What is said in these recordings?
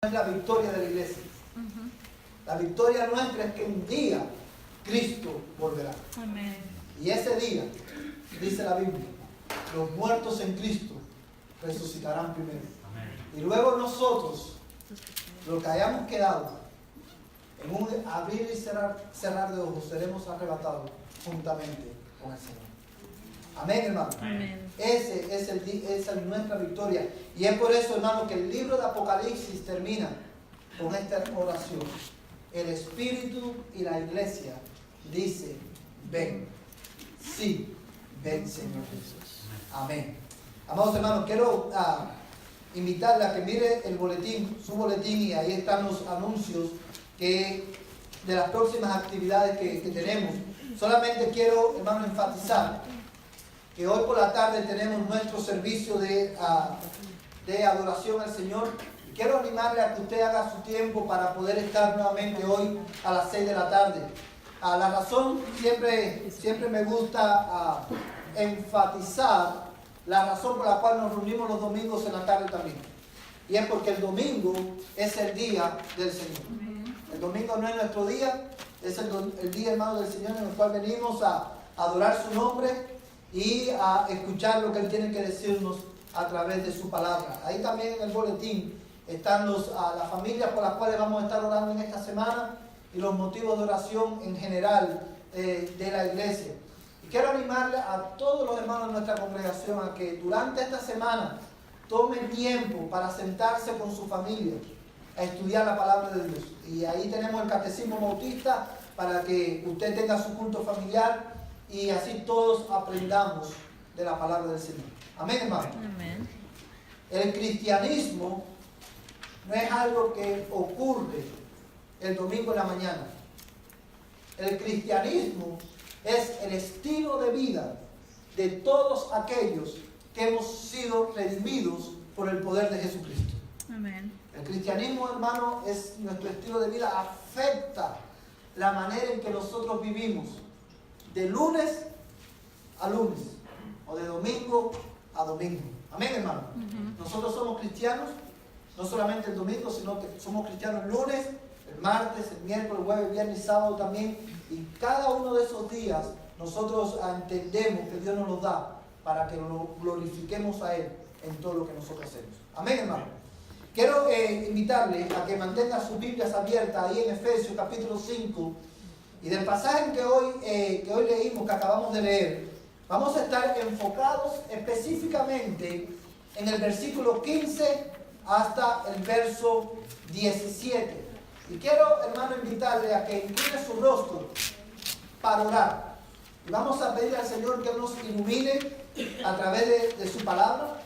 es la victoria de la iglesia. La victoria nuestra es que un día Cristo volverá. Amén. Y ese día, dice la Biblia, los muertos en Cristo resucitarán primero. Amén. Y luego nosotros, los que hayamos quedado, en un abrir y cerrar de ojos, seremos arrebatados juntamente con el Señor. Amén, hermano. Amén. Esa es nuestra victoria. Y es por eso, hermano, que el libro de Apocalipsis termina con esta oración. El Espíritu y la iglesia dice, ven. Sí, ven, Señor Jesús. Amén. Amados hermanos, quiero invitarle a que mire el boletín, su boletín, y ahí están los anuncios de las próximas actividades que tenemos. Solamente quiero, hermano, enfatizar que hoy por la tarde tenemos nuestro servicio de adoración al Señor. Y quiero animarle a que usted haga su tiempo para poder estar nuevamente hoy a las 6 de la tarde. La razón, siempre me gusta enfatizar la razón por la cual nos reunimos los domingos en la tarde también. Y es porque el domingo es el día del Señor. El domingo no es nuestro día, es el día, hermano, del Señor, en el cual venimos a adorar su nombre y a escuchar lo que Él tiene que decirnos a través de su palabra. Ahí también en el boletín están las familias por las cuales vamos a estar orando en esta semana y los motivos de oración en general de la iglesia. Y quiero animarle a todos los hermanos de nuestra congregación a que durante esta semana tomen tiempo para sentarse con su familia a estudiar la palabra de Dios. Y ahí tenemos el Catecismo Bautista para que usted tenga su culto familiar y así todos aprendamos de la palabra del Señor. Amén, hermano. Amén. El cristianismo no es algo que ocurre el domingo en la mañana. El cristianismo es el estilo de vida de todos aquellos que hemos sido redimidos por el poder de Jesucristo. Amén. El cristianismo, hermano, es nuestro estilo de vida, afecta la manera en que nosotros vivimos de lunes a lunes o de domingo a domingo. Amén, hermano. Nosotros somos cristianos no solamente el domingo, sino que somos cristianos el lunes, el martes, el miércoles, el jueves, viernes y sábado también. Y cada uno de esos días nosotros entendemos que Dios nos los da para que lo glorifiquemos a Él en todo lo que nosotros hacemos. Amén, hermano. Quiero invitarle a que mantenga sus Biblias abiertas ahí en Efesios capítulo 5. Y del pasaje que hoy leímos, que acabamos de leer, vamos a estar enfocados específicamente en el versículo 15 hasta el verso 17. Y quiero, hermano, invitarle a que incline su rostro para orar. Y vamos a pedir al Señor que Él nos ilumine a través de su palabra,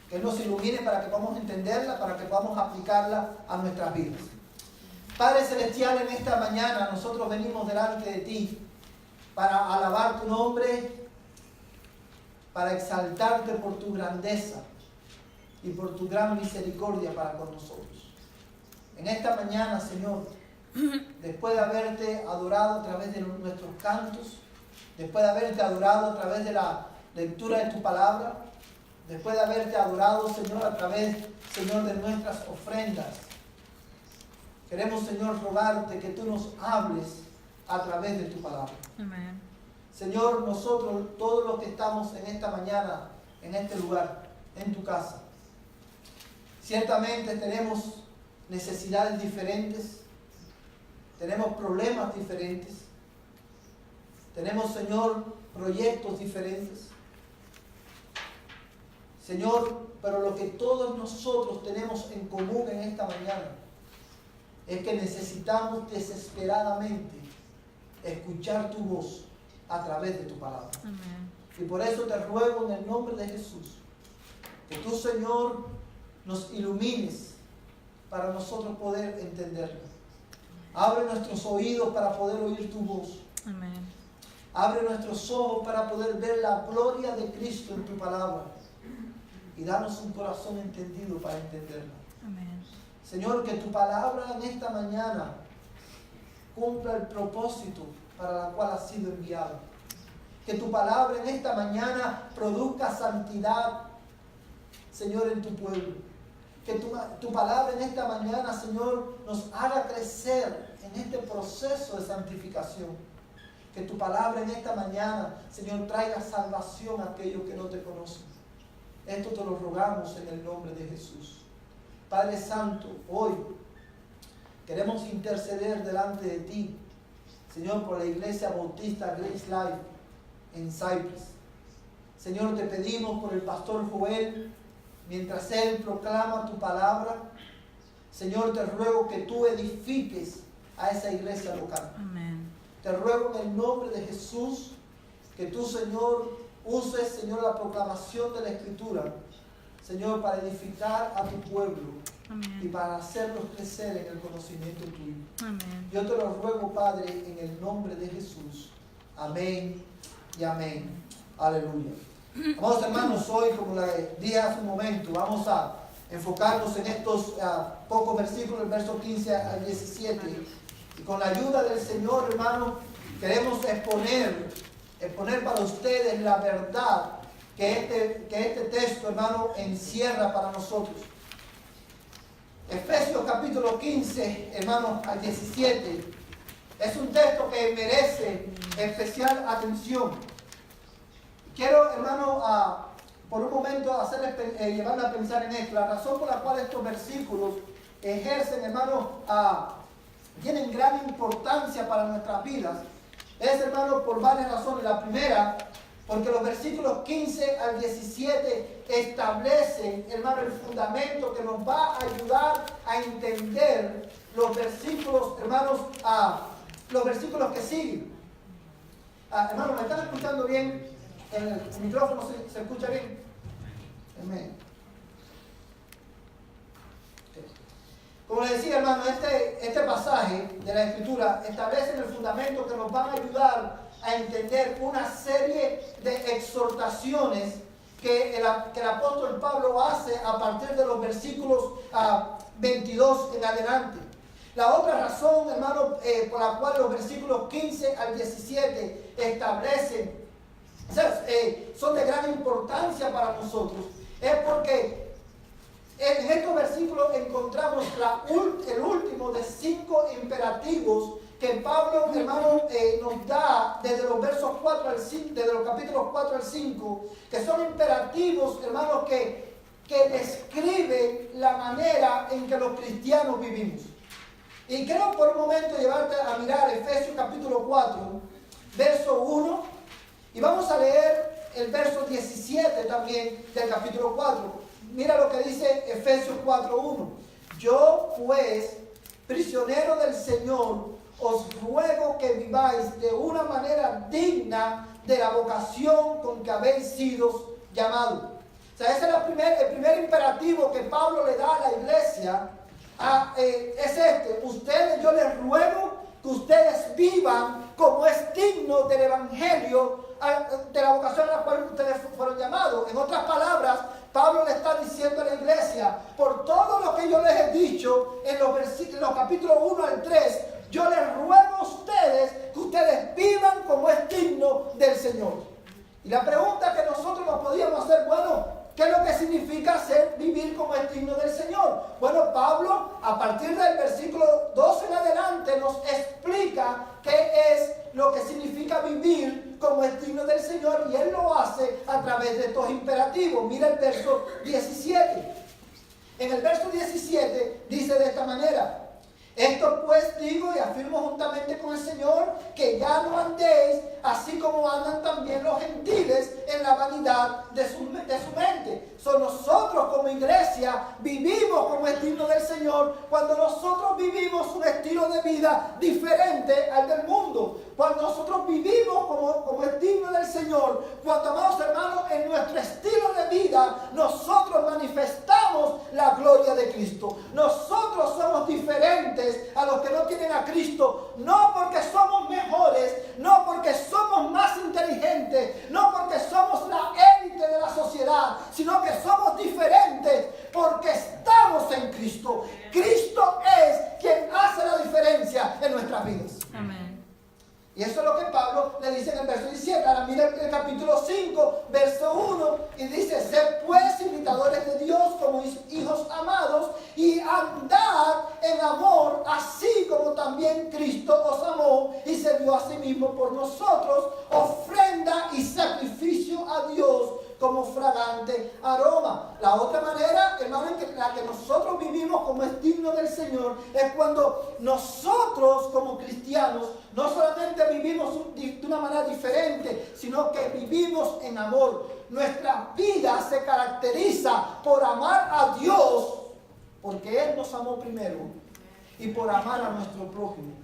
que Él nos ilumine para que podamos entenderla, para que podamos aplicarla a nuestras vidas. Padre Celestial, en esta mañana nosotros venimos delante de ti para alabar tu nombre, para exaltarte por tu grandeza y por tu gran misericordia para con nosotros. En esta mañana, Señor, después de haberte adorado a través de nuestros cantos, después de haberte adorado a través de la lectura de tu palabra, después de haberte adorado, Señor, a través, Señor, de nuestras ofrendas, queremos, Señor, rogarte que tú nos hables a través de tu palabra. Amén. Señor, nosotros, todos los que estamos en esta mañana, en este lugar, en tu casa, ciertamente tenemos necesidades diferentes, tenemos problemas diferentes, tenemos, Señor, proyectos diferentes. Señor, pero lo que todos nosotros tenemos en común en esta mañana es que necesitamos desesperadamente escuchar tu voz a través de tu palabra. Amén. Y por eso te ruego en el nombre de Jesús que tú, Señor, nos ilumines para nosotros poder entenderlo. Abre nuestros oídos para poder oír tu voz. Amén. Abre nuestros ojos para poder ver la gloria de Cristo en tu palabra. Y danos un corazón entendido para entenderla. Amén. Señor, que tu palabra en esta mañana cumpla el propósito para la cual ha sido enviado. Que tu palabra en esta mañana produzca santidad, Señor, en tu pueblo. Que tu palabra en esta mañana, Señor, nos haga crecer en este proceso de santificación. Que tu palabra en esta mañana, Señor, traiga salvación a aquellos que no te conocen. Esto te lo rogamos en el nombre de Jesús. Padre Santo, hoy queremos interceder delante de ti, Señor, por la Iglesia Bautista Grace Life en Cypress. Señor, te pedimos por el pastor Joel, mientras él proclama tu palabra. Señor, te ruego que tú edifiques a esa iglesia local. Amén. Te ruego en el nombre de Jesús que tú, Señor, uses, Señor, la proclamación de la Escritura, Señor, para edificar a tu pueblo. Amén. Y para hacerlos crecer en el conocimiento tuyo. Amén. Yo te lo ruego, Padre, en el nombre de Jesús. Amén y amén. Aleluya. Amados hermanos, hoy, como le dije hace un momento, vamos a enfocarnos en estos pocos versículos, el verso 15 al 17. Y con la ayuda del Señor, hermanos, queremos exponer para ustedes la verdad que este texto, hermano, encierra para nosotros. Efesios capítulo 15, hermanos, al 17, es un texto que merece especial atención. Quiero, hermano, por un momento llevarle a pensar en esto. La razón por la cual estos versículos ejercen, hermano, tienen gran importancia para nuestras vidas, es, hermano, por varias razones. La primera, porque los versículos 15 al 17 establecen, hermano, el fundamento que nos va a ayudar a entender los versículos, hermanos, los versículos que siguen. Hermano, ¿me están escuchando bien? ¿El micrófono se escucha bien? Amén. Como les decía, hermano, este pasaje de la Escritura establece el fundamento que nos van a ayudar a entender una serie de exhortaciones que el apóstol Pablo hace a partir de los versículos 22 en adelante. La otra razón, hermano, por la cual los versículos 15 al 17 establecen, son de gran importancia para nosotros, es porque en estos versículos encontramos el último de 5 imperativos que Pablo, hermano, nos da desde los versos 4 al 5, desde los capítulos 4 al 5, que son imperativos, hermanos, que describen la manera en que los cristianos vivimos. Y quiero por un momento llevarte a mirar Efesios capítulo 4, verso 1, y vamos a leer el verso 17 también del capítulo 4. Mira lo que dice Efesios 4:1. Yo, pues, prisionero del Señor, os ruego que viváis de una manera digna de la vocación con que habéis sido llamados. O sea, ese es el primer imperativo que Pablo le da a la iglesia. Es este: yo les ruego que ustedes vivan como es digno del evangelio, de la vocación a la cual ustedes fueron llamados. En otras palabras, Pablo le está diciendo a la iglesia, por todo lo que yo les he dicho en los capítulos 1 al 3, yo les ruego a ustedes que ustedes vivan como es digno del Señor. Y la pregunta que nosotros nos podíamos hacer, bueno, ¿qué es lo que significa vivir como es digno del Señor? Bueno, Pablo, a partir del versículo 2 en adelante, nos explica qué es lo que significa vivir como es digno del Señor, y él lo hace a través de estos imperativos. Mira el verso 17. En el verso 17 dice de esta manera: esto pues digo y afirmo juntamente con el Señor, que ya no andéis así como andan también los gentiles en la vanidad de su mente. Nosotros como iglesia vivimos como es digno del Señor cuando nosotros vivimos un estilo de vida diferente al del mundo. Cuando nosotros vivimos como es digno del Señor, cuando, amados hermanos, en nuestro estilo de vida nosotros manifestamos la gloria de Cristo. Nosotros somos diferentes a los que no tienen a Cristo, no porque somos mejores, no porque somos más inteligentes, no porque somos la élite de la sociedad, sino que somos diferentes porque estamos en Cristo. Cristo es quien hace la diferencia en nuestras vidas. Amén. Y eso es lo que Pablo le dice en el verso 17. Ahora mira el capítulo 5, verso 1, y dice: sed pues imitadores de Dios como hijos amados, y andad en amor, así como también Cristo os amó y se dio a sí mismo por nosotros, ofrenda y sacrificio a Dios como fragante aroma. La otra manera, hermano, en la que nosotros vivimos como es digno del Señor, es cuando nosotros como cristianos no solamente vivimos de una manera diferente, sino que vivimos en amor. Nuestra vida se caracteriza por amar a Dios, porque Él nos amó primero, y por amar a nuestro prójimo.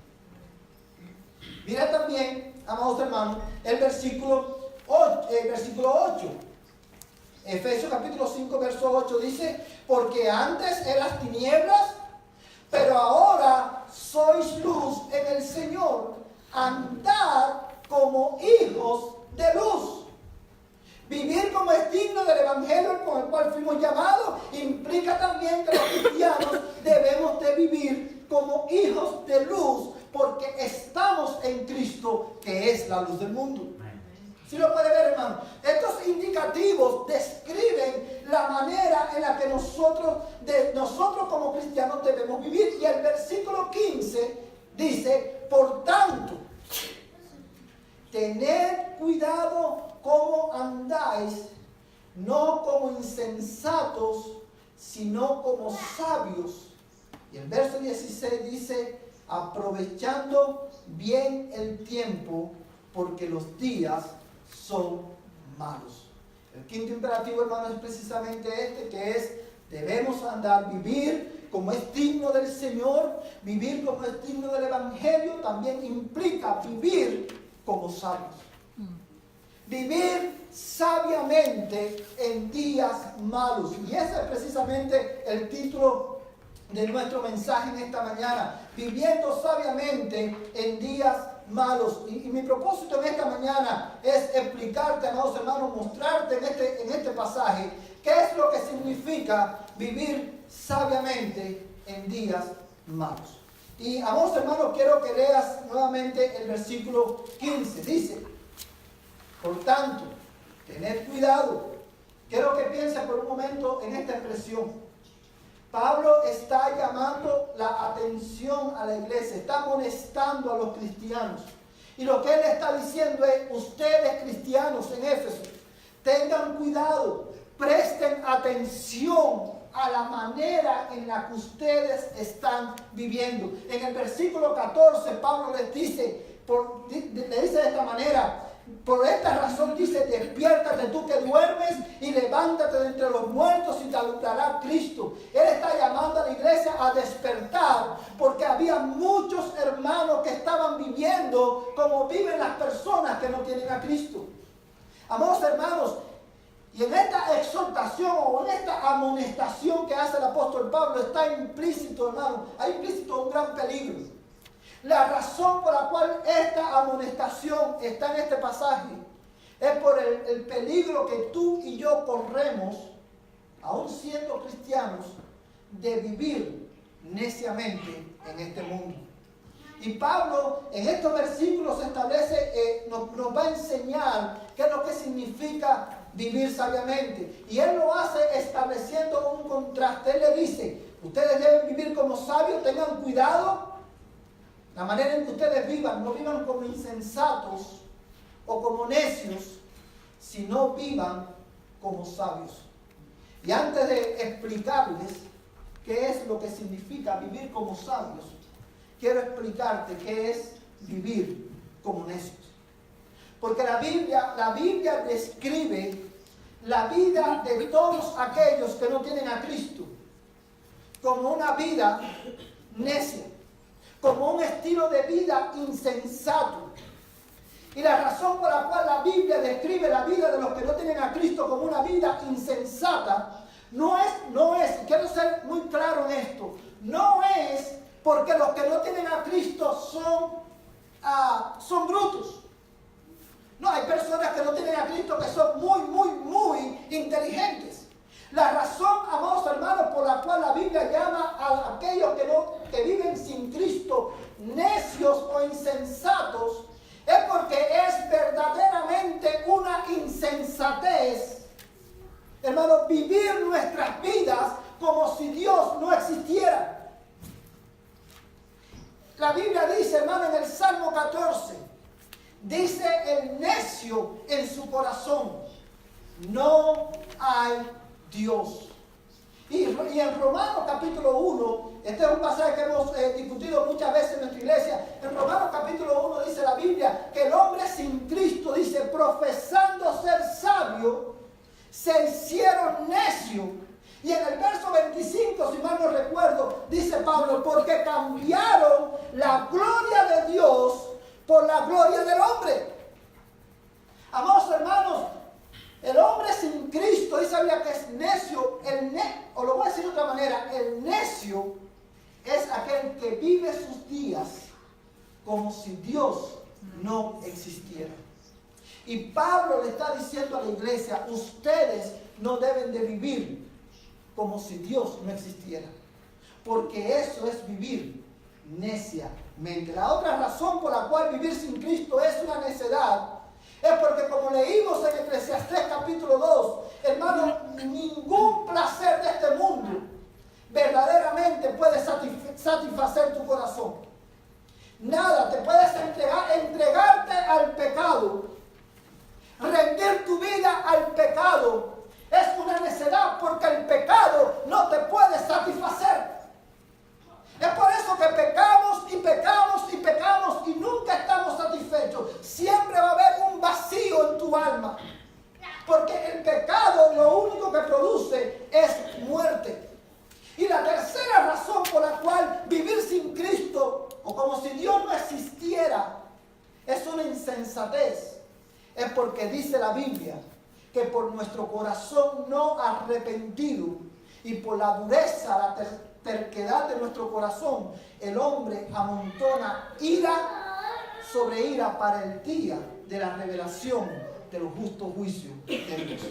Mira también, amados hermanos, el versículo 8. Efesios capítulo 5, verso 8 dice: porque antes eras tinieblas, pero ahora sois luz en el Señor. Andad como hijos de luz. Vivir como es digno del Evangelio con el cual fuimos llamados implica también que los cristianos debemos de vivir como hijos de luz, porque estamos en Cristo, que es la luz del mundo. ¿Sí lo puede ver, hermano? Estos indicativos describen la manera en la que nosotros como cristianos debemos vivir. Y el versículo 15 dice: por tanto, tened cuidado cómo andáis, no como insensatos, sino como sabios. Y el verso 16 dice: aprovechando bien el tiempo, porque los días son malos. El quinto imperativo, hermano, es precisamente este, que es: debemos vivir como es digno del Señor. Vivir como es digno del Evangelio también implica vivir como sabios. Vivir sabiamente en días malos. Y ese es precisamente el título de nuestro mensaje en esta mañana: viviendo sabiamente en días malos. Y mi propósito en esta mañana es explicarte, amados hermanos, mostrarte en este pasaje qué es lo que significa vivir sabiamente en días malos. Y, amados hermanos, quiero que leas nuevamente el versículo 15. Dice: por tanto, tened cuidado. Quiero que pienses por un momento en esta expresión. Pablo está llamando la atención a la iglesia, está amonestando a los cristianos. Y lo que él está diciendo es: ustedes cristianos en Éfeso, tengan cuidado, presten atención a la manera en la que ustedes están viviendo. En el versículo 14, Pablo les dice, le dice de esta manera: por esta razón dice, despiértate tú que duermes y levántate de entre los muertos y te alumbrará Cristo. Él está llamando a la iglesia a despertar, porque había muchos hermanos que estaban viviendo como viven las personas que no tienen a Cristo. Amados hermanos, y en esta exhortación o en esta amonestación que hace el apóstol Pablo está implícito, hermano, hay implícito un gran peligro. La razón por la cual esta amonestación está en este pasaje es por el peligro que tú y yo corremos, aún siendo cristianos, de vivir neciamente en este mundo. Y Pablo en estos versículos establece, nos va a enseñar qué es lo que significa vivir sabiamente. Y él lo hace estableciendo un contraste. Él le dice: ustedes deben vivir como sabios, tengan cuidado. La manera en que ustedes vivan, no vivan como insensatos o como necios, sino vivan como sabios. Y antes de explicarles qué es lo que significa vivir como sabios, quiero explicarte qué es vivir como necios. Porque la Biblia describe la vida de todos aquellos que no tienen a Cristo como una vida necia, como un estilo de vida insensato. Y la razón por la cual la Biblia describe la vida de los que no tienen a Cristo como una vida insensata, no es, quiero ser muy claro en esto, no es porque los que no tienen a Cristo son brutos. No, hay personas que no tienen a Cristo que son muy inteligentes. La razón, amados hermanos, por la cual la Biblia llama a aquellos que viven sin Cristo necios o insensatos, es La Biblia dice, hermano, en el Salmo 14, dice el necio en su corazón, no hay Dios. Y en Romanos capítulo 1, este es un pasaje que hemos discutido muchas veces en nuestra iglesia. En Romanos capítulo 1 dice la Biblia que el hombre sin Cristo, dice, profesando ser sabio, se hicieron necios. Y en el verso 25, si mal no recuerdo, dice Pablo, porque cambiaron la gloria de Dios por la gloria del hombre. Amados hermanos, el hombre sin Cristo, dice la Biblia que es necio, o lo voy a decir de otra manera, el necio es aquel que vive sus días como si Dios no existiera. Y Pablo le está diciendo a la iglesia, ustedes no deben de vivir como si Dios no existiera, porque eso es vivir neciamente. La otra razón por la cual vivir sin Cristo es una necedad es porque, como leímos en Eclesiastés capítulo 2, hermano, ningún placer de este mundo verdaderamente puede satisfacer tu corazón. Nada, te puedes entregarte al pecado, rendir tu vida al pecado. Es una necedad porque el pecado no te puede satisfacer. Es por eso que pecamos y pecamos y pecamos y nunca estamos satisfechos. Siempre va a haber un vacío en tu alma. Porque el pecado lo único que produce es muerte. Y la tercera razón por la cual vivir sin Cristo, o como si Dios no existiera, es una insensatez. Es porque dice la Biblia que por nuestro corazón no arrepentido y por la dureza, la terquedad de nuestro corazón, el hombre amontona ira sobre ira para el día de la revelación de los justos juicios de Dios.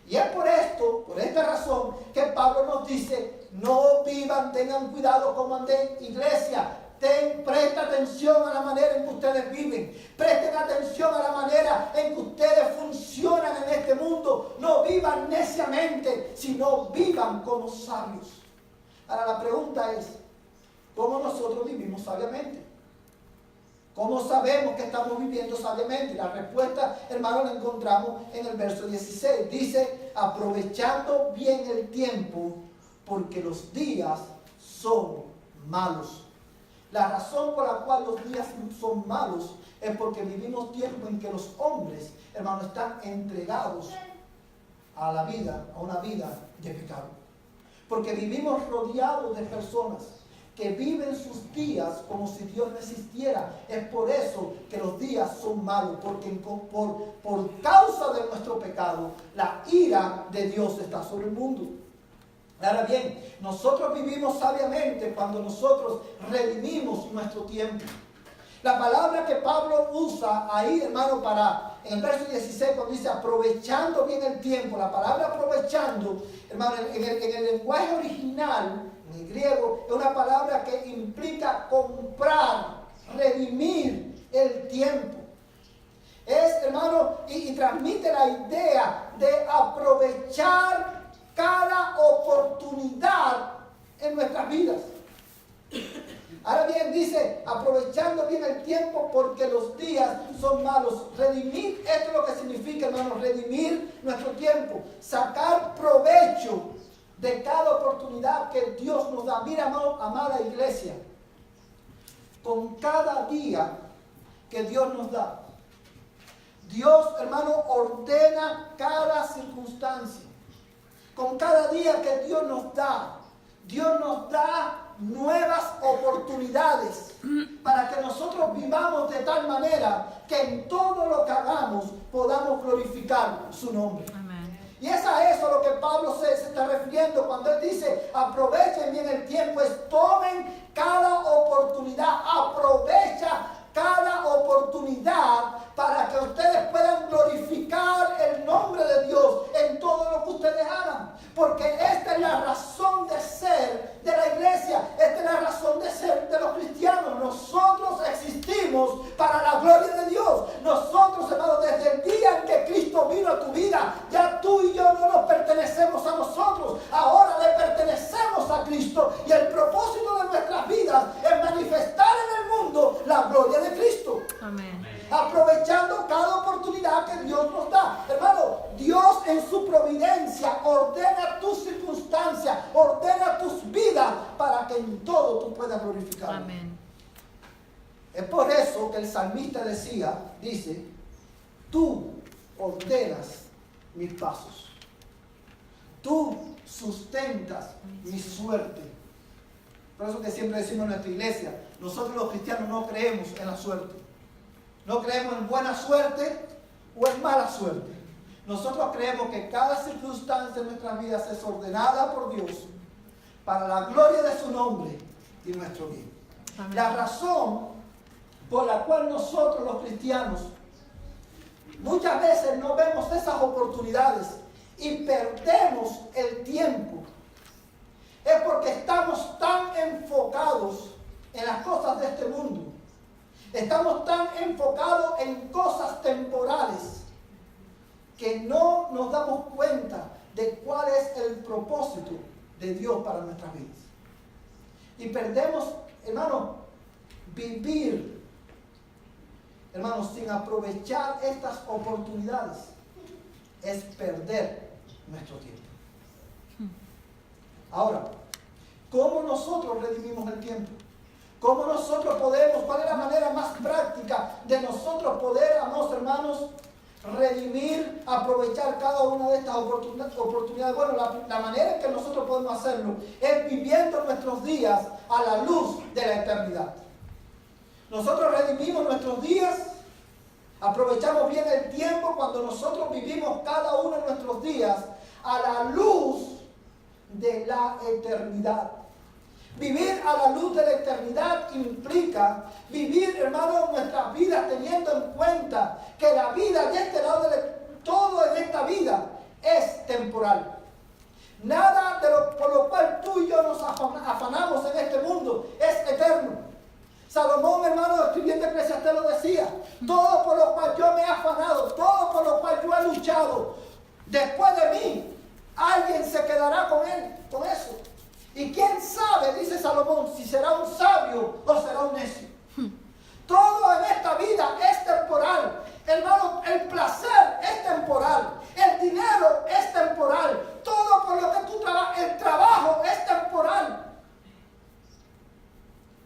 Y es por esta razón, que Pablo nos dice, no vivan, tengan cuidado como andén, iglesia. Presta atención a la manera en que ustedes viven. Presten atención a la manera en que ustedes funcionan en este mundo. No vivan neciamente, sino vivan como sabios. Ahora la pregunta es, ¿cómo nosotros vivimos sabiamente? ¿Cómo sabemos que estamos viviendo sabiamente? La respuesta, hermano, la encontramos en el verso 16. Dice, aprovechando bien el tiempo, porque los días son malos. La razón por la cual los días son malos es porque vivimos tiempo en que los hombres, hermanos, están entregados a la vida, a una vida de pecado. Porque vivimos rodeados de personas que viven sus días como si Dios no existiera. Es por eso que los días son malos, porque por causa de nuestro pecado, la ira de Dios está sobre el mundo. Ahora bien, nosotros vivimos sabiamente cuando nosotros redimimos nuestro tiempo. La palabra que Pablo usa ahí, hermano, en el verso 16, cuando dice aprovechando bien el tiempo, la palabra aprovechando, hermano, en el lenguaje original, en el griego, es una palabra que implica comprar, redimir el tiempo. Es, hermano, y transmite la idea de aprovechar cada oportunidad en nuestras vidas. Ahora bien, dice, aprovechando bien el tiempo porque los días son malos. Redimir, esto es lo que significa, hermano, redimir nuestro tiempo. Sacar provecho de cada oportunidad que Dios nos da. Mira, amada iglesia, con cada día que Dios nos da, Dios, hermano, ordena cada circunstancia. Con cada día que Dios nos da nuevas oportunidades para que nosotros vivamos de tal manera que en todo lo que hagamos podamos glorificar su nombre. Amén. Y es a eso a lo que Pablo se está refiriendo cuando él dice aprovechen bien el tiempo, es tomen cada oportunidad, aprovecha cada oportunidad para que ustedes puedan glorificar el nombre de Dios en todo lo que ustedes hagan. Porque esta es la razón de ser de la iglesia, esta es la razón de ser de los cristianos. Nosotros existimos para la gloria de Dios. Nosotros, hermanos, desde el día en que Cristo vino a tu vida, ya tú y yo no nos pertenecemos a nosotros, ahora le pertenecemos a Cristo. Y el propósito de nuestras vidas es manifestar en el la gloria de Cristo. Amén. Aprovechando cada oportunidad que Dios nos da. Hermano, Dios en su providencia ordena tus circunstancias, ordena tus vidas para que en todo tú puedas glorificar. Amén. Es por eso que el salmista dice, tú ordenas mis pasos, tú sustentas mi suerte. Por eso que siempre decimos en nuestra iglesia, nosotros los cristianos no creemos en la suerte. No creemos en buena suerte o en mala suerte. Nosotros creemos que cada circunstancia de nuestras vidas es ordenada por Dios para la gloria de su nombre y nuestro bien. Amén. La razón por la cual nosotros los cristianos muchas veces no vemos esas oportunidades y perdemos el tiempo es porque estamos tan enfocados en las cosas de este mundo. Estamos tan enfocados en cosas temporales que no nos damos cuenta de cuál es el propósito de Dios para nuestras vidas. Y perdemos, hermano, vivir, hermano, sin aprovechar estas oportunidades es perder nuestro tiempo. Ahora, ¿cómo nosotros redimimos el tiempo? ¿Cómo nosotros podemos, cuál es la manera más práctica de nosotros poder, amados hermanos, redimir, aprovechar cada una de estas oportunidades? Bueno, la manera en que nosotros podemos hacerlo es viviendo nuestros días a la luz de la eternidad. Nosotros redimimos nuestros días, aprovechamos bien el tiempo cuando nosotros vivimos cada uno de nuestros días a la luz de la eternidad. Vivir a la luz de la eternidad implica vivir, hermanos, nuestras vidas teniendo en cuenta que la vida de este lado, todo en esta vida es temporal. Nada por lo cual tú y yo nos afanamos en este mundo es eterno. Salomón, hermano, escribiendo Eclesiastés lo decía, todo por lo cual yo me he afanado, todo por lo cual yo he luchado, después de mí, alguien se quedará con él, con eso. Y quién sabe, dice Salomón, si será un sabio o será un necio. Todo en esta vida es temporal. Hermano, el placer es temporal. El dinero es temporal. Todo por lo que tú trabajas, el trabajo es temporal.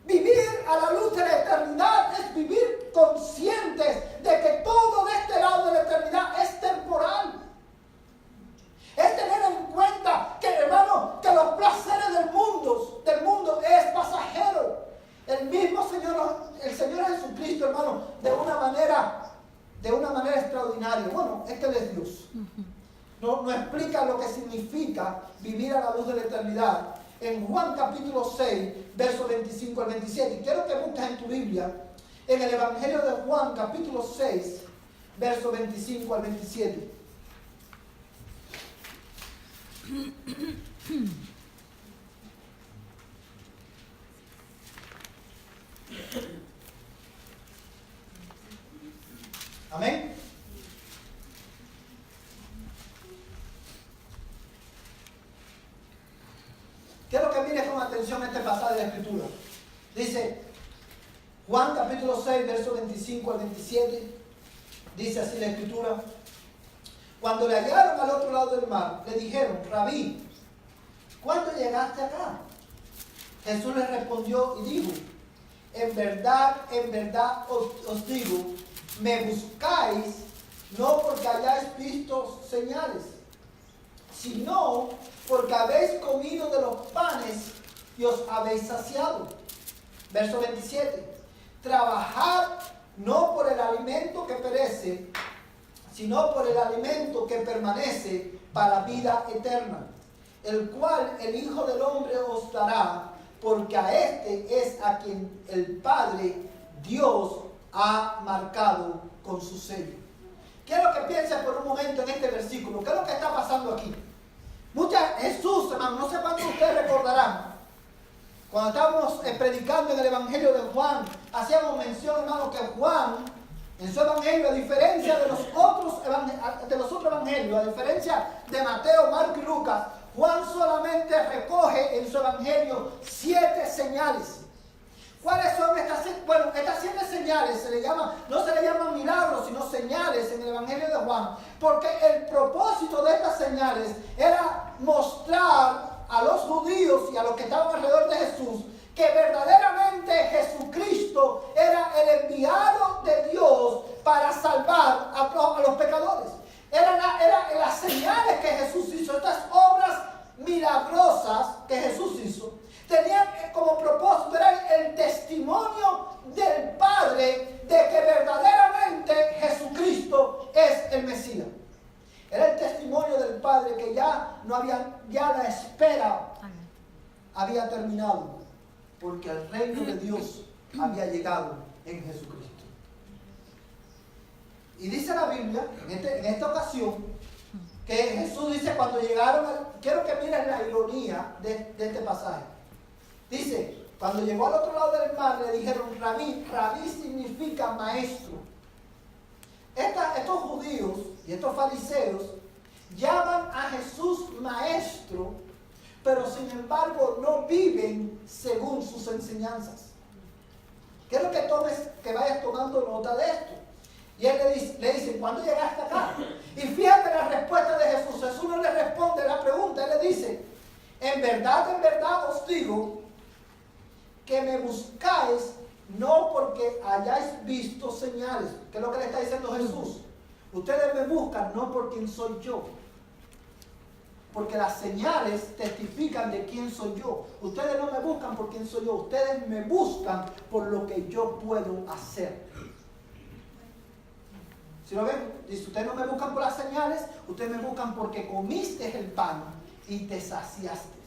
Vivir a la luz de la eternidad es vivir conscientes de que todo de este lado de la eternidad es temporal. Es tener en cuenta que, hermano, que los placeres del mundo es pasajero. El mismo Señor, el Señor Jesucristo, hermano, de una manera extraordinaria. Bueno, es que Él es Dios. No explica lo que significa vivir a la luz de la eternidad. En Juan capítulo 6, versos 25 al 27. Y quiero que busques en tu Biblia, en el Evangelio de Juan capítulo 6, versos 25 al 27. Amén. Quiero que mires con atención este pasaje de la Escritura. Dice Juan capítulo 6, versos 25 al 27. Dice así la Escritura. Cuando le hallaron al otro lado del mar, le dijeron, Rabí, ¿cuándo llegaste acá? Jesús les respondió y dijo, en verdad os digo, me buscáis no porque hayáis visto señales, sino porque habéis comido de los panes y os habéis saciado. Verso 27. Trabajad no por el alimento que perece, sino por el alimento que permanece para vida eterna, el cual el Hijo del Hombre os dará, porque a este es a quien el Padre Dios ha marcado con su sello. Quiero que pienses por un momento en este versículo. ¿Qué es lo que está pasando aquí? Jesús, hermano, no sé cuántos de ustedes recordarán, cuando estábamos predicando en el Evangelio de Juan, hacíamos mención, hermano, que Juan, en su Evangelio, a diferencia de los otros Evangelios, a diferencia de Mateo, Marcos y Lucas, Juan solamente recoge en su Evangelio 7 señales. ¿Cuáles son estas 7 señales? señales no se le llaman milagros, sino señales en el Evangelio de Juan, porque el propósito de estas señales era mostrar a los judíos y a los que estaban alrededor de Jesús que verdaderamente Jesucristo era el enviado de Dios para salvar a los pecadores. Eran las señales que Jesús hizo, estas obras milagrosas que Jesús hizo, tenían como propósito, era el testimonio del Padre de que verdaderamente Jesucristo es el Mesías. Era el testimonio del Padre que ya la espera había terminado, porque el reino de Dios había llegado en Jesucristo. Y dice la Biblia, en esta ocasión, que Jesús dice cuando llegaron, quiero que miren la ironía de este pasaje. Dice, cuando llegó al otro lado del mar, le dijeron rabí. Rabí significa maestro. Estos judíos y estos fariseos llaman a Jesús maestro, pero sin embargo no viven según sus enseñanzas. Quiero que vayas tomando nota de esto. Y él le dice, ¿cuándo llegaste acá? Y fíjate la respuesta de Jesús. Jesús no le responde la pregunta. Él le dice, en verdad os digo que me buscáis no porque hayáis visto señales. ¿Qué es lo que le está diciendo Jesús? Ustedes me buscan no por quién soy yo, porque las señales testifican de quién soy yo. Ustedes no me buscan por quién soy yo, ustedes me buscan por lo que yo puedo hacer. ¿Sí lo ven? Dice, ustedes no me buscan por las señales, ustedes me buscan porque comiste el pan y te saciaste.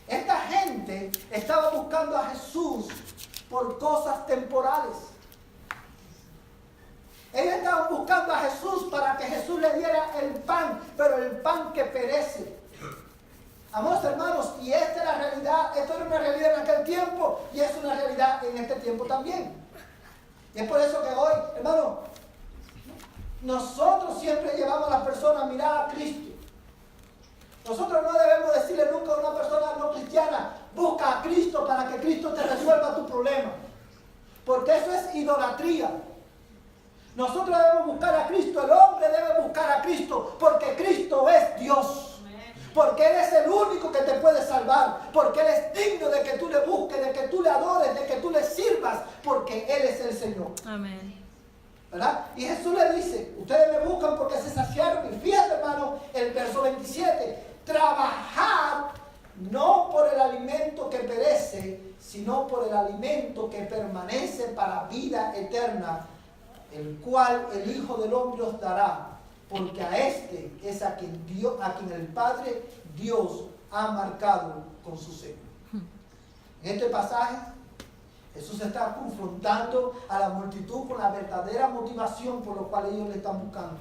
Esta gente estaba buscando a Jesús por cosas temporales. Ellos estaban buscando a Jesús para que Jesús le diera el pan, pero el pan que perece. Amados hermanos, y esta es la realidad, esto era una realidad en aquel tiempo y es una realidad en este tiempo también. Y es por eso que hoy, hermano, nosotros siempre llevamos a las personas a mirar a Cristo. Nosotros no debemos decirle nunca a una persona no cristiana, busca a Cristo para que Cristo te resuelva tu problema. Porque eso es idolatría. Nosotros debemos buscar a Cristo, el hombre debe buscar a Cristo, porque Cristo es Dios. Porque Él es el único que te puede salvar, porque Él es digno de que tú le busques, de que tú le adores, de que tú le sirvas, porque Él es el Señor. Amén. ¿Verdad? Y Jesús le dice, ustedes me buscan porque se saciaron. Y fíjate, hermano, el verso 27, trabajad no por el alimento que perece, sino por el alimento que permanece para vida eterna, el cual el Hijo del Hombre os dará, porque a este es a quien el Padre Dios ha marcado con su sello. En este pasaje Jesús está confrontando a la multitud con la verdadera motivación por la cual ellos le están buscando.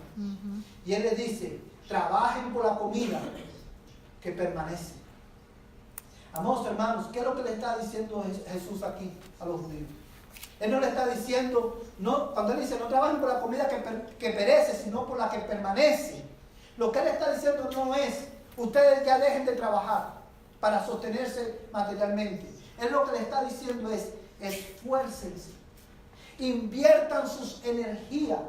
Y Él les dice, trabajen por la comida que permanece. Amados hermanos, ¿qué es lo que le está diciendo Jesús aquí a los judíos? Él no le está diciendo, cuando Él dice, no trabajen por la comida que perece, sino por la que permanece. Lo que Él está diciendo no es, ustedes ya dejen de trabajar para sostenerse materialmente. Él lo que le está diciendo es, esfuércense, inviertan sus energías,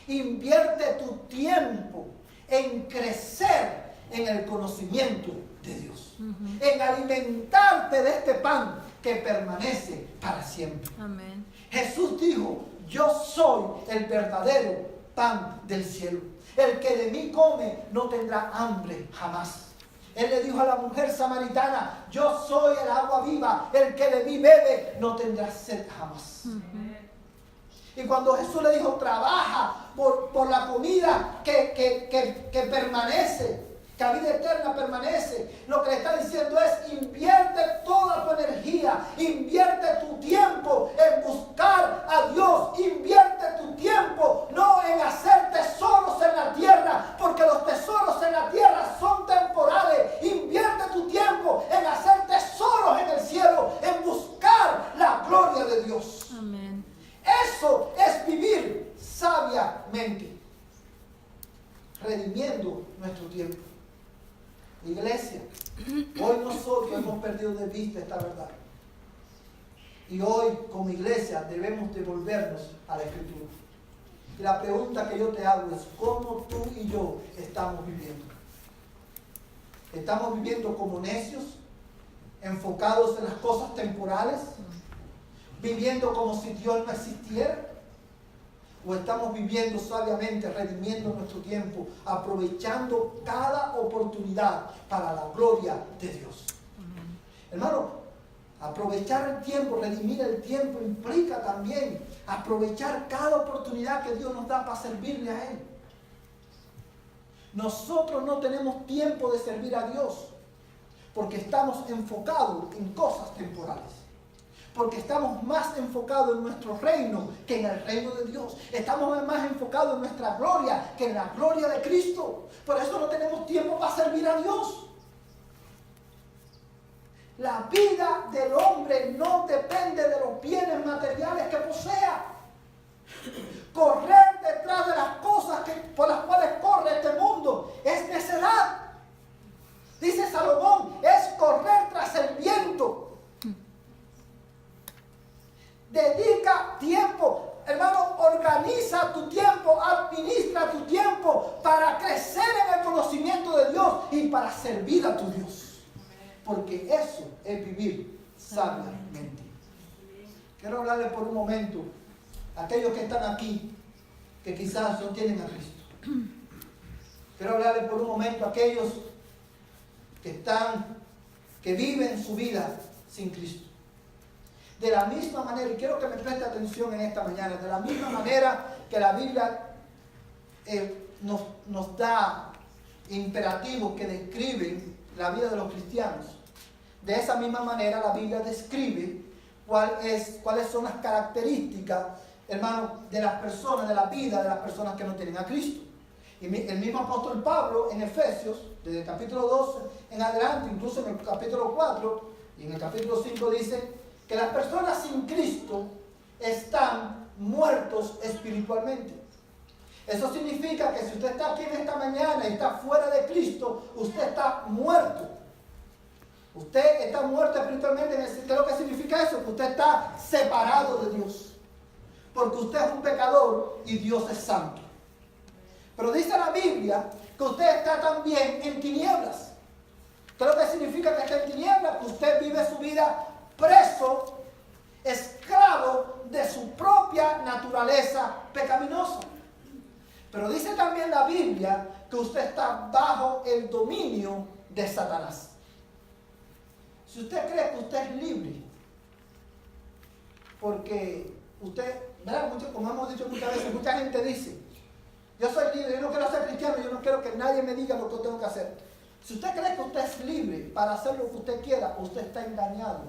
invierte tu tiempo en crecer en el conocimiento de Dios, en alimentarte de este pan que permanece para siempre. Amén. Jesús dijo, yo soy el verdadero pan del cielo. El que de mí come no tendrá hambre jamás. Él le dijo a la mujer samaritana, yo soy el agua viva, el que de mí bebe no tendrá sed jamás. Y cuando Jesús le dijo, trabaja por la comida que permanece, que a vida eterna permanece, lo que le está diciendo es, invierte toda tu energía, invierte tu tiempo en buscar a Dios, invierte tu tiempo no en hacer tesoros en la tierra, porque los tesoros en la tierra son temporales. Invierte tu tiempo en hacer tesoros en el cielo, en buscar la gloria de Dios. Amén. Eso es vivir sabiamente, redimiendo nuestro tiempo. Iglesia, hoy nosotros hemos perdido de vista esta verdad. Y hoy, como iglesia, debemos devolvernos a la Escritura. Y la pregunta que yo te hago es, ¿cómo tú y yo estamos viviendo? ¿Estamos viviendo como necios, enfocados en las cosas temporales, viviendo como si Dios no existiera? ¿O estamos viviendo sabiamente, redimiendo nuestro tiempo, aprovechando cada oportunidad para la gloria de Dios? Hermano, aprovechar el tiempo, redimir el tiempo, implica también aprovechar cada oportunidad que Dios nos da para servirle a Él. Nosotros no tenemos tiempo de servir a Dios porque estamos enfocados en cosas temporales. Porque estamos más enfocados en nuestro reino que en el reino de Dios. Estamos más enfocados en nuestra gloria que en la gloria de Cristo. Por eso no tenemos tiempo para servir a Dios. La vida del hombre no depende de los bienes materiales que posea. Correr detrás de las cosas por las cuales corre este mundo es necedad. Dice Salomón, es correr tras el viento. Dedica tiempo, hermano, organiza tu tiempo, administra tu tiempo para crecer en el conocimiento de Dios y para servir a tu Dios. Porque eso es vivir sabiamente. Quiero hablarles por un momento a aquellos que están aquí, que quizás no tienen a Cristo. Quiero hablarles por un momento a aquellos que viven su vida sin Cristo. De la misma manera, y quiero que me preste atención en esta mañana, de la misma manera que la Biblia nos da imperativos que describen la vida de los cristianos, de esa misma manera la Biblia describe cuáles son las características, hermano, de las personas, de la vida de las personas que no tienen a Cristo. Y el mismo apóstol Pablo en Efesios, desde el capítulo 12 en adelante, incluso en el capítulo 4 y en el capítulo 5 dice que las personas sin Cristo están muertos espiritualmente. Eso significa que si usted está aquí en esta mañana y está fuera de Cristo, usted está muerto. Usted está muerto espiritualmente. ¿Qué es lo que significa eso? Que usted está separado de Dios. Porque usted es un pecador y Dios es santo. Pero dice la Biblia que usted está también en tinieblas. ¿Qué es lo que significa que está en tinieblas? Que usted vive su vida preso, esclavo de su propia naturaleza pecaminosa. Pero dice también la Biblia que usted está bajo el dominio de Satanás. Si usted cree que usted es libre, porque usted, ¿verdad? Como hemos dicho muchas veces, mucha gente dice, yo soy libre, yo no quiero ser cristiano, yo no quiero que nadie me diga lo que tengo que hacer. Si usted cree que usted es libre para hacer lo que usted quiera, usted está engañado.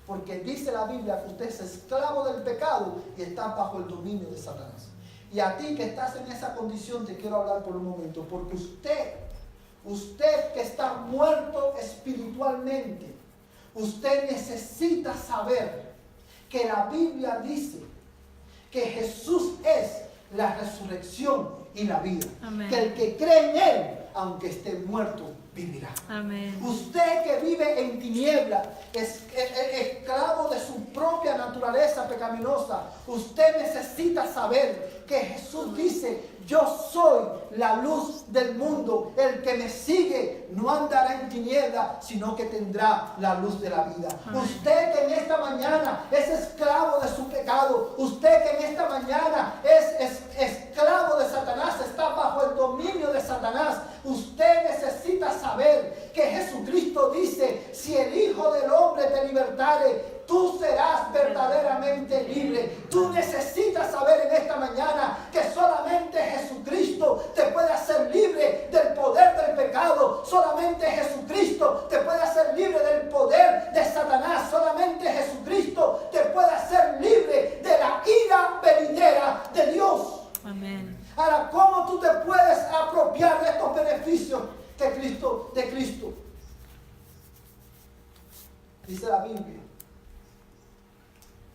Porque dice la Biblia que usted es esclavo del pecado y está bajo el dominio de Satanás. Y a ti que estás en esa condición te quiero hablar por un momento. Porque usted que está muerto espiritualmente, usted necesita saber que la Biblia dice que Jesús es la resurrección y la vida. Amén. Que el que cree en Él, aunque esté muerto, vivirá. Amén. Usted que vive en tinieblas, es esclavo de su propia naturaleza pecaminosa, usted necesita saber que Jesús dice, yo soy la luz del mundo, el que me sigue no andará en tinieblas, sino que tendrá la luz de la vida. Amén. Usted que en esta mañana es esclavo de su pecado, usted que en esta mañana es esclavo de Satanás, está bajo el dominio de Satanás, usted necesita saber que Jesucristo dice, si el Hijo del Hombre te libertare, tú serás verdaderamente libre. Tú necesitas saber en esta mañana que solamente Jesucristo te puede hacer libre del poder del pecado. Solamente Jesucristo te puede hacer libre del poder de Satanás. Solamente Jesucristo te puede hacer libre de la ira venidera de Dios. Amén. Ahora, ¿cómo tú te puedes apropiar de estos beneficios de Cristo? Dice la Biblia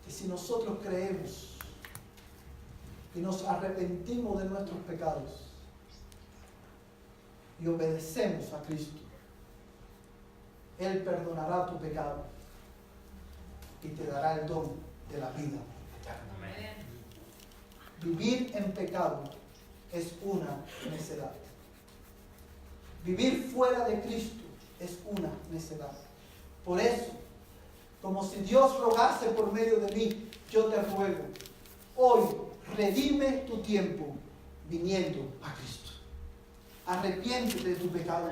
que si nosotros creemos y nos arrepentimos de nuestros pecados y obedecemos a Cristo, Él perdonará tu pecado y te dará el don de la vida eterna. Vivir en pecado es una necedad. Vivir fuera de Cristo es una necedad. Por eso, como si Dios rogase por medio de mí, yo te ruego, hoy redime tu tiempo viniendo a Cristo. Arrepiéntete de tu pecado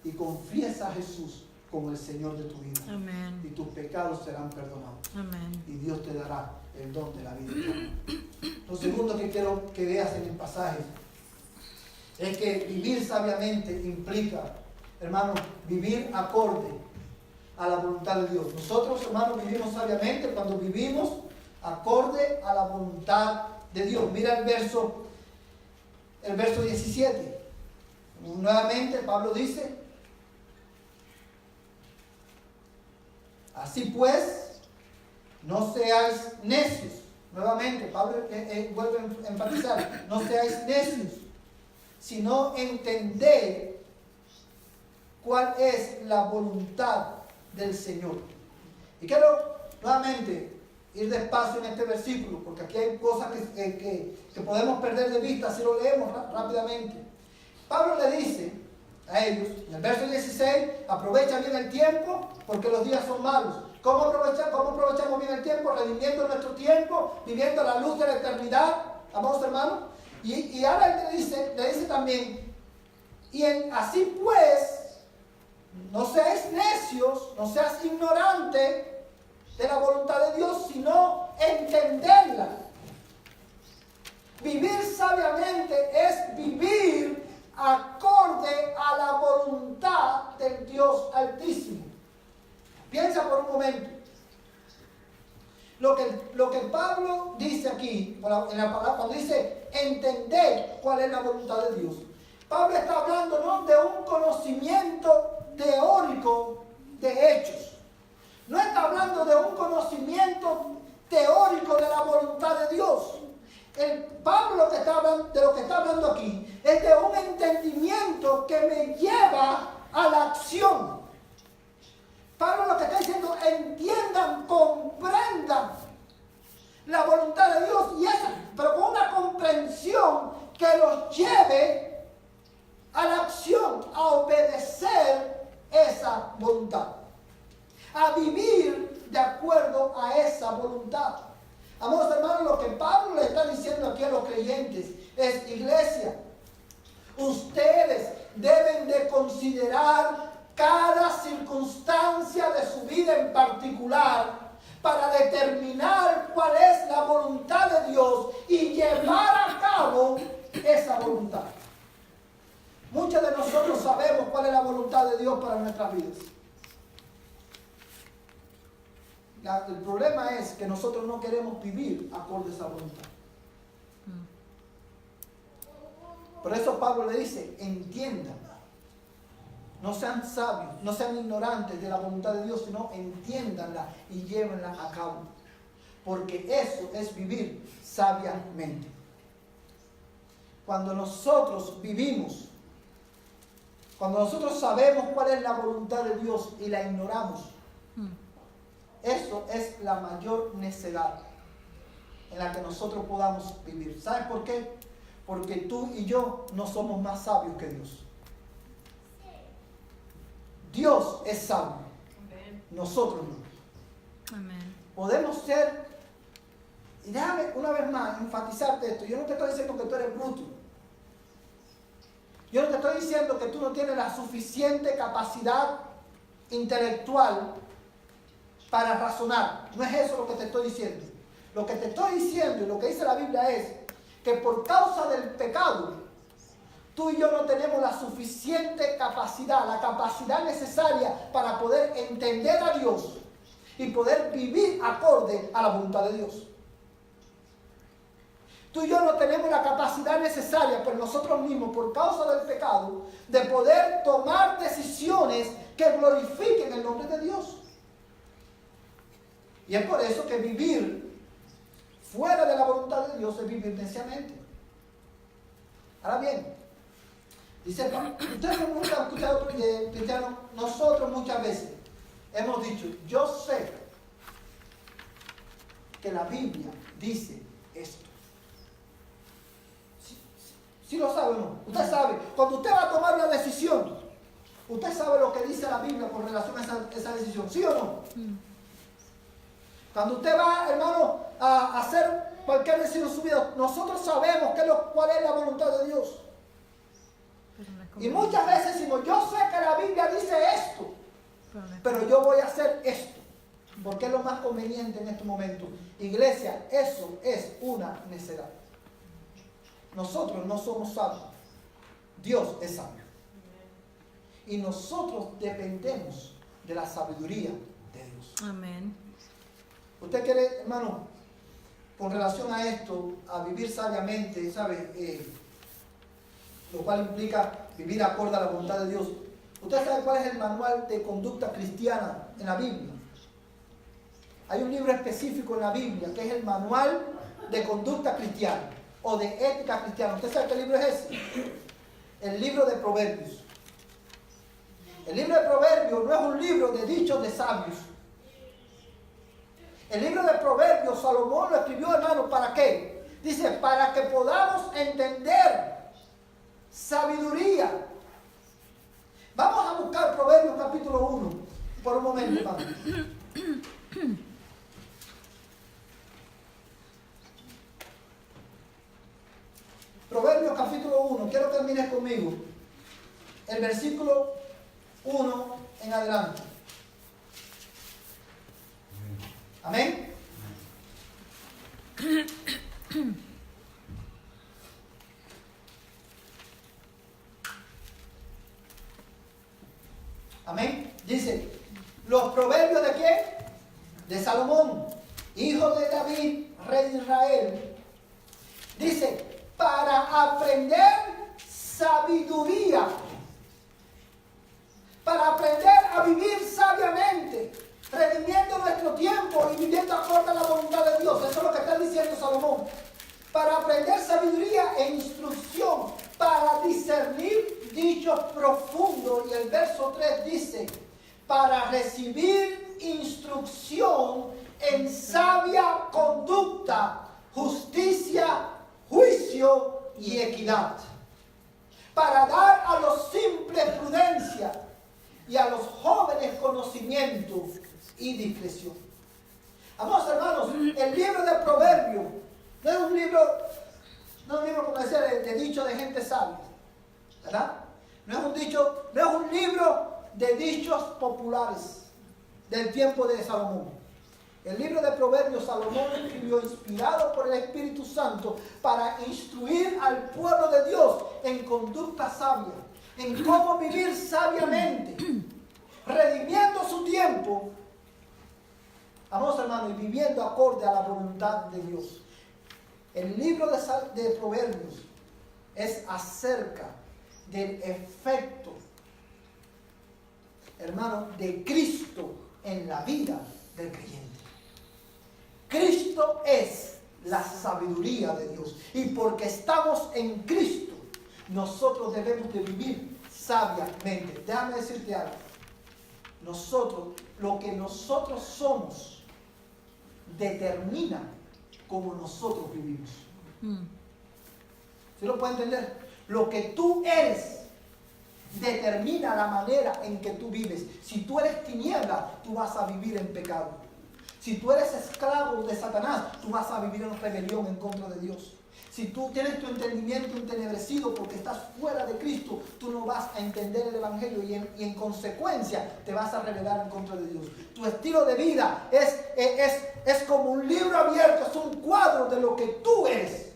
y confiesa a Jesús como el Señor de tu vida. Amén. Y tus pecados serán perdonados. Amén. Y Dios te dará el don de la vida eterna. Lo segundo que quiero que veas en el pasaje es que vivir sabiamente implica, hermano, vivir acorde a la voluntad de Dios. Nosotros, hermanos, vivimos sabiamente cuando vivimos acorde a la voluntad de Dios. Mira el verso 17. Nuevamente Pablo dice: así pues, no seáis necios. Nuevamente Pablo vuelve a enfatizar: no seáis necios, sino entended cuál es la voluntad del Señor. Y quiero nuevamente ir despacio en este versículo, porque aquí hay cosas que podemos perder de vista si lo leemos rápidamente. Pablo le dice a ellos, en el verso 16, aprovecha bien el tiempo, porque los días son malos. ¿Cómo aprovechamos bien el tiempo? Redimiendo nuestro tiempo, viviendo a la luz de la eternidad, amados hermanos. Y ahora le dice también, así pues, no seáis necios, no seas ignorante de la voluntad de Dios, sino entenderla. Vivir sabiamente es vivir acorde a la voluntad del Dios Altísimo. Piensa por un momento. Lo que Pablo dice aquí, en la palabra, cuando dice entender cuál es la voluntad de Dios, Pablo está hablando no de un conocimiento teórico de hechos. No está hablando de un conocimiento teórico de la voluntad de Dios. Pablo de lo que está hablando aquí es de un entendimiento que me lleva a la acción. Pablo lo que está diciendo: entiendan, comprendan la voluntad de Dios, pero con una comprensión que los lleve a la acción, a obedecer esa voluntad, a vivir de acuerdo a esa voluntad. Amados hermanos, lo que Pablo le está diciendo aquí a los creyentes es: iglesia, ustedes deben de considerar cada circunstancia de su vida en particular para determinar cuál es la voluntad de Dios y llevar a cabo esa voluntad. Muchos de nosotros sabemos cuál es la voluntad de Dios para nuestras vidas. El problema es que nosotros no queremos vivir acorde a esa voluntad. Por eso Pablo le dice: entiendan. No sean sabios, no sean ignorantes de la voluntad de Dios, sino entiéndanla y llévenla a cabo. Porque eso es vivir sabiamente. Cuando nosotros vivimos, cuando nosotros sabemos cuál es la voluntad de Dios y la ignoramos, eso es la mayor necedad en la que nosotros podamos vivir. ¿Sabes por qué? Porque tú y yo no somos más sabios que Dios. Dios es sabio. Nosotros no. Amén. Podemos ser, y déjame una vez más enfatizarte esto: yo no te estoy diciendo que tú eres bruto. Yo no te estoy diciendo que tú no tienes la suficiente capacidad intelectual para razonar. No es eso lo que te estoy diciendo. Lo que te estoy diciendo y lo que dice la Biblia es que por causa del pecado, tú y yo no tenemos la suficiente capacidad, la capacidad necesaria para poder entender a Dios y poder vivir acorde a la voluntad de Dios. Tú y yo no tenemos la capacidad necesaria por nosotros mismos, por causa del pecado, de poder tomar decisiones que glorifiquen el nombre de Dios. Y es por eso que vivir fuera de la voluntad de Dios es vivir neciamente. Ahora bien, dice, ustedes nunca han escuchado cristianos, nosotros muchas veces hemos dicho: yo sé que la Biblia dice esto. ¿Sí lo sabe o no? Usted sabe, cuando usted va a tomar una decisión, usted sabe lo que dice la Biblia con relación a esa decisión, ¿sí o no? Cuando usted va, hermano, a hacer cualquier decisión en su vida, nosotros sabemos cuál es la voluntad de Dios. Y muchas veces decimos, yo sé que la Biblia dice esto, pero yo voy a hacer esto, porque es lo más conveniente en este momento. Iglesia, eso es una necedad. Nosotros no somos sabios, Dios es sabio. Y nosotros dependemos de la sabiduría de Dios. Amén. Usted quiere, hermano, con relación a esto, a vivir sabiamente, ¿sabe? Lo cual implica vivir acorde a la voluntad de Dios. ¿Usted sabe cuál es el manual de conducta cristiana en la Biblia? Hay un libro específico en la Biblia que es el manual de conducta cristiana o de ética cristiana. ¿Usted sabe qué libro es ese? El libro de Proverbios. El libro de Proverbios no es un libro de dichos de sabios. El libro de Proverbios, Salomón lo escribió, hermano, ¿para qué? Dice, para que podamos entender sabiduría. Vamos a buscar Proverbios capítulo 1 por un momento, hermano. Proverbios capítulo 1, quiero que termines conmigo. El versículo 1 en adelante. Amén. Amén. Dice, los proverbios de quién? De Salomón, hijo de David, rey de Israel. Dice, para aprender sabiduría, para aprender a vivir sabiamente, redimiendo nuestro tiempo y viviendo acorde a la voluntad de Dios. Eso es lo que está diciendo Salomón. Para aprender sabiduría e instrucción, para discernir dichos profundos. Y el verso 3 dice, para recibir instrucción en sabia conducta, justicia, juicio y equidad. Para dar a los simples prudencia y a los jóvenes conocimiento y discreción. Amados hermanos, el libro de Proverbios no es un libro, como decía, de dicho de gente sabia, ¿verdad? No es un libro de dichos populares del tiempo de Salomón. El libro de Proverbios, Salomón escribió inspirado por el Espíritu Santo para instruir al pueblo de Dios en conducta sabia, en cómo vivir sabiamente, redimiendo su tiempo, amados hermanos, y viviendo acorde a la voluntad de Dios. El libro de Proverbios es acerca del efecto, hermano, de Cristo en la vida del creyente. Cristo es la sabiduría de Dios. Y porque estamos en Cristo, nosotros debemos de vivir sabiamente. Déjame decirte algo. Lo que nosotros somos, determina cómo nosotros vivimos. ¿Sí lo puede entender? Lo que tú eres determina la manera en que tú vives. Si tú eres tiniebla, tú vas a vivir en pecado. Si tú eres esclavo de Satanás, tú vas a vivir en rebelión en contra de Dios. Si tú tienes tu entendimiento entenebrecido porque estás fuera de Cristo, tú no vas a entender el Evangelio y en consecuencia te vas a rebelar en contra de Dios. Tu estilo de vida es como un libro abierto, es un cuadro de lo que tú eres.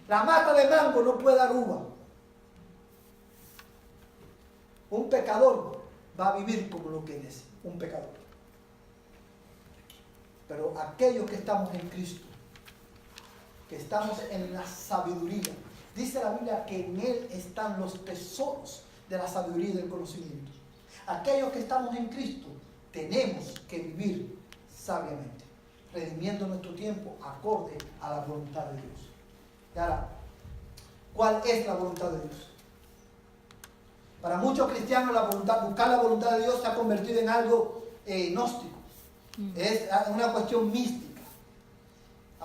La mata de mango no puede dar uva. Un pecador va a vivir como lo que es, un pecador. Pero aquellos que estamos en Cristo, que estamos en la sabiduría, dice la Biblia que en Él están los tesoros de la sabiduría y del conocimiento. Aquellos que estamos en Cristo tenemos que vivir sabiamente, redimiendo nuestro tiempo acorde a la voluntad de Dios. Y ahora, ¿cuál es la voluntad de Dios? Para muchos cristianos buscar la voluntad de Dios se ha convertido en algo gnóstico. Es una cuestión mística.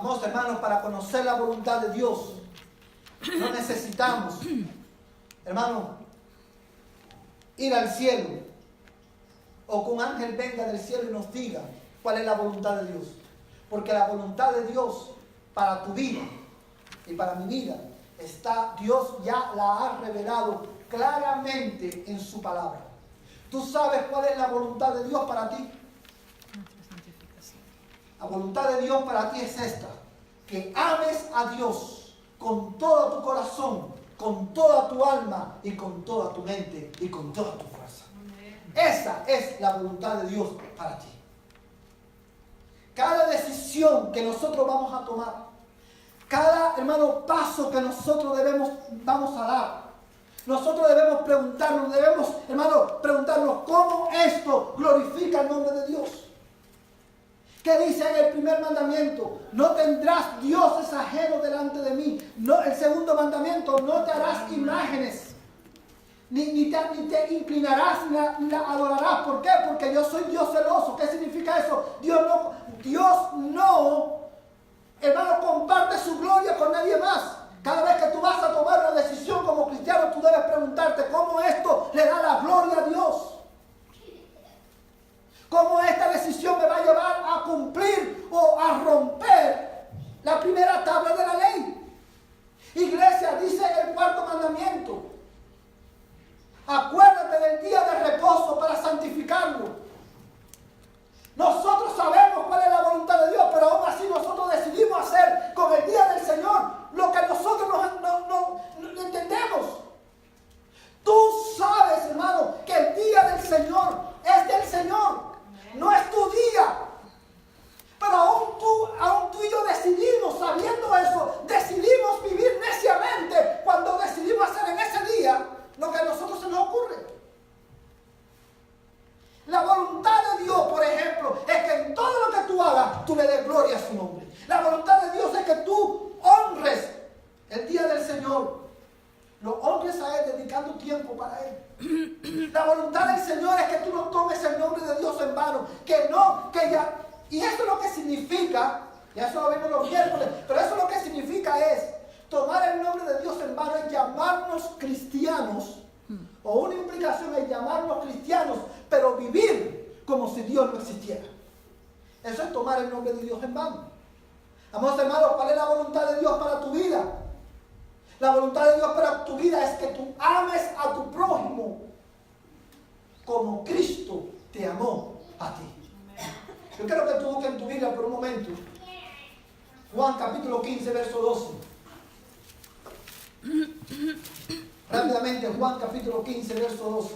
Amados hermanos, para conocer la voluntad de Dios, no necesitamos, hermano, ir al cielo o que un ángel venga del cielo y nos diga cuál es la voluntad de Dios. Porque la voluntad de Dios para tu vida y para mi vida Dios ya la ha revelado claramente en su palabra. ¿Tú sabes cuál es la voluntad de Dios para ti? La voluntad de Dios para ti es esta: que ames a Dios con todo tu corazón, con toda tu alma y con toda tu mente y con toda tu fuerza. Esa es la voluntad de Dios para ti. Cada decisión que nosotros vamos a tomar, cada, hermano, paso que nosotros vamos a dar, nosotros debemos preguntarnos cómo esto glorifica el nombre de Dios. ¿Qué dice en el primer mandamiento? No tendrás dioses ajenos delante de mí. No, el segundo mandamiento: no te harás imágenes, ni te inclinarás, ni la adorarás. ¿Por qué? Porque yo soy Dios celoso. ¿Qué significa eso? Dios no, hermano, comparte su gloria con nadie más. Cada vez que tú vas a tomar una decisión como cristiano, tú debes preguntarte cómo esto le da la gloria a Dios. ¿Cómo esta decisión me va a llevar a cumplir o a romper la primera tabla de la ley? Iglesia, dice el cuarto mandamiento: acuérdate del día de reposo para santificarlo. Nosotros sabemos cuál es la voluntad de Dios, pero aún así nosotros decidimos hacer con el día del Señor lo que nosotros no entendemos. Tú sabes, hermano, que el día del Señor es del Señor. No es tu día. Pero aún tú y yo decidimos, sabiendo eso, decidimos vivir neciamente cuando decidimos hacer en ese día lo que a nosotros se nos ocurre. La voluntad de Dios, por ejemplo, es que en todo lo que tú hagas, tú le des gloria a su nombre. La voluntad de Dios es que tú honres el día del Señor. Lo honres a Él dedicando tiempo para Él. La voluntad del Señor es que tú no tomes el nombre de Dios en vano. Y eso es lo que significa, ya eso lo vimos los miércoles, pero eso lo que significa es tomar el nombre de Dios en vano, es llamarnos cristianos, o una implicación es llamarnos cristianos, pero vivir como si Dios no existiera. Eso es tomar el nombre de Dios en vano. Amados hermanos, ¿cuál es la voluntad de Dios para tu vida? La voluntad de Dios para tu vida es que tú ames a tu prójimo como Cristo te amó a ti. Yo quiero que tú busques en tu Biblia por un momento Juan capítulo 15, verso 12. Rápidamente, Juan capítulo 15, verso 12.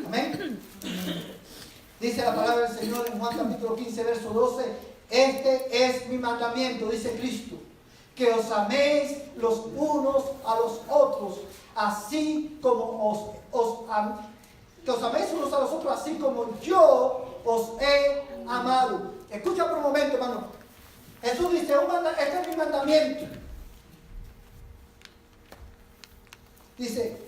Amén. Dice la palabra del Señor en Juan capítulo 15, verso 12. Este es mi mandamiento, dice Cristo, que os améis los unos a los otros, así como que os améis unos a los otros, así como yo os he amado. Escucha por un momento, hermano. Jesús dice: este es mi mandamiento. Dice: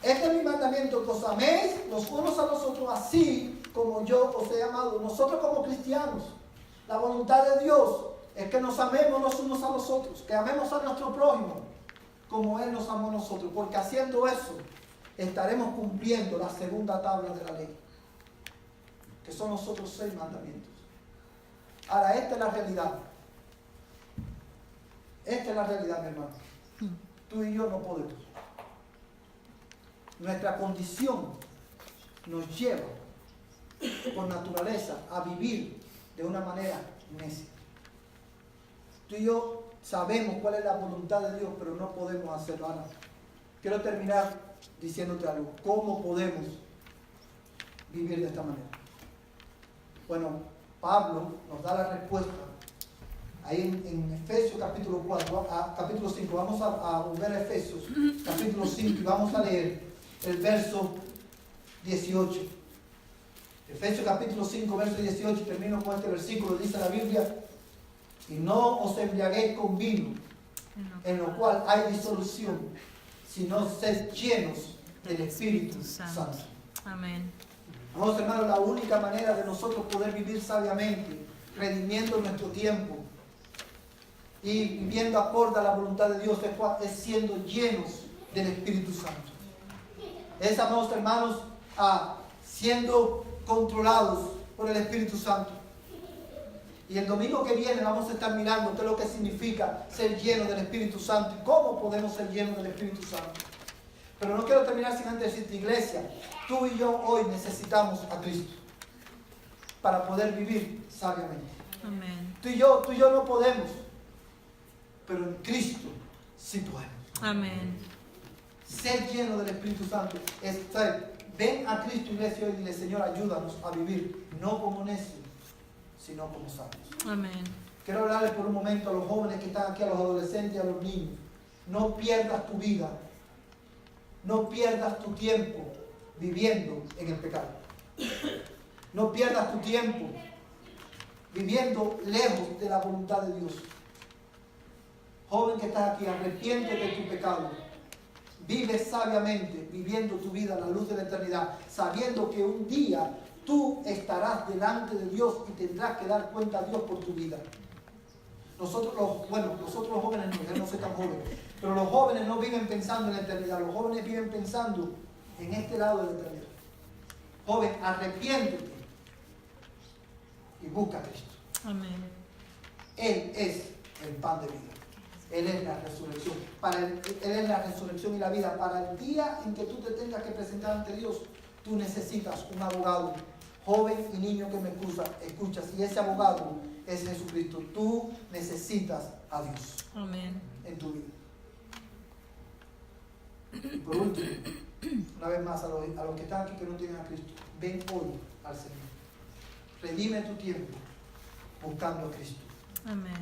este es mi mandamiento, que os améis los unos a los otros, así como yo os he amado. Nosotros como cristianos, la voluntad de Dios es que nos amemos los unos a los otros, que amemos a nuestro prójimo como Él nos amó a nosotros, porque haciendo eso estaremos cumpliendo la segunda tabla de la ley, que son los otros 6 mandamientos. Ahora, esta es la realidad. Esta es la realidad, mi hermano. Tú y yo no podemos. Nuestra condición nos lleva por naturaleza a vivir de una manera necia. Tú y yo sabemos cuál es la voluntad de Dios, pero no podemos hacerlo. Ahora, quiero terminar diciéndote algo. ¿Cómo podemos vivir de esta manera? Bueno, Pablo nos da la respuesta ahí en Efesios capítulo 5. Vamos a volver a Efesios capítulo 5 y vamos a leer el verso 18. Efesios capítulo 5, verso 18, termino con este versículo. Dice la Biblia: y no os embriaguéis con vino, en lo cual hay disolución, sino ser llenos del Espíritu Santo. Amén. Amados hermanos, la única manera de nosotros poder vivir sabiamente, redimiendo nuestro tiempo y viviendo acorde a la voluntad de Dios, es siendo llenos del Espíritu Santo. Es, amados hermanos, siendo controlados por el Espíritu Santo. Y el domingo que viene vamos a estar mirando qué es lo que significa ser lleno del Espíritu Santo y cómo podemos ser llenos del Espíritu Santo. Pero no quiero terminar sin antes decirte, iglesia, tú y yo hoy necesitamos a Cristo para poder vivir sabiamente. Amén. Tú y yo no podemos, pero en Cristo sí podemos. Amén. Ser lleno del Espíritu Santo es ven a Cristo, iglesia, y dile, Señor, ayúdanos a vivir no como necios, sino como sabios. Amén. Quiero hablarles por un momento a los jóvenes que están aquí, a los adolescentes y a los niños. No pierdas tu vida, no pierdas tu tiempo viviendo en el pecado. No pierdas tu tiempo viviendo lejos de la voluntad de Dios. Joven que estás aquí, arrepiéntete de tu pecado. Vive sabiamente, viviendo tu vida a la luz de la eternidad, sabiendo que un día tú estarás delante de Dios y tendrás que dar cuenta a Dios por tu vida. Nosotros los jóvenes, no, ya no soy tan joven, pero los jóvenes no viven pensando en la eternidad, los jóvenes viven pensando en este lado de la eternidad. Joven, arrepiéntete y busca a Cristo. Amén. Él es el pan de vida. Él es la resurrección. Él es la resurrección y la vida. Para el día en que tú te tengas que presentar ante Dios, tú necesitas un abogado. Joven y niño que me escuchas, y ese abogado es Jesucristo. Tú necesitas a Dios. Amén. En tu vida. Y por último, una vez más, a los que están aquí que no tienen a Cristo, ven hoy al Señor. Redime tu tiempo buscando a Cristo. Amén.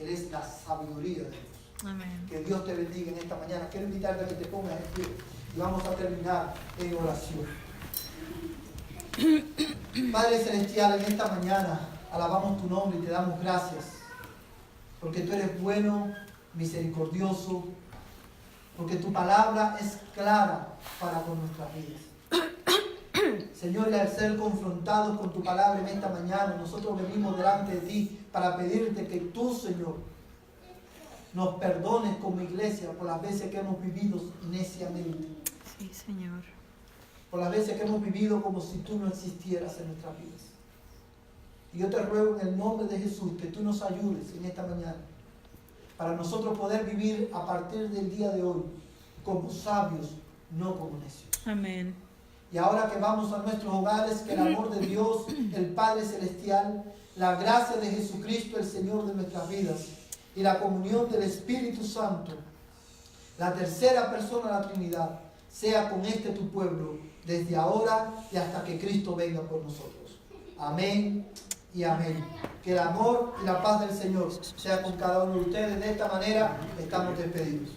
Él es la sabiduría de Dios. Amén. Que Dios te bendiga en esta mañana. Quiero invitarte a que te pongas en pie y vamos a terminar en oración. Padre Celestial, en esta mañana alabamos tu nombre y te damos gracias porque tú eres bueno, misericordioso, porque tu palabra es clara para con nuestras vidas. Señor, y al ser confrontados con tu palabra en esta mañana, nosotros venimos delante de ti para pedirte que tú, Señor, nos perdones como iglesia por las veces que hemos vivido neciamente. Sí, Señor. Por las veces que hemos vivido como si tú no existieras en nuestras vidas. Y yo te ruego en el nombre de Jesús que tú nos ayudes en esta mañana para nosotros poder vivir a partir del día de hoy como sabios, no como necios. Amén. Y ahora que vamos a nuestros hogares, que el amor de Dios, el Padre Celestial, la gracia de Jesucristo, el Señor de nuestras vidas, y la comunión del Espíritu Santo, la tercera persona de la Trinidad, sea con tu pueblo, desde ahora y hasta que Cristo venga por nosotros. Amén y amén. Que el amor y la paz del Señor sea con cada uno de ustedes. De esta manera estamos despedidos.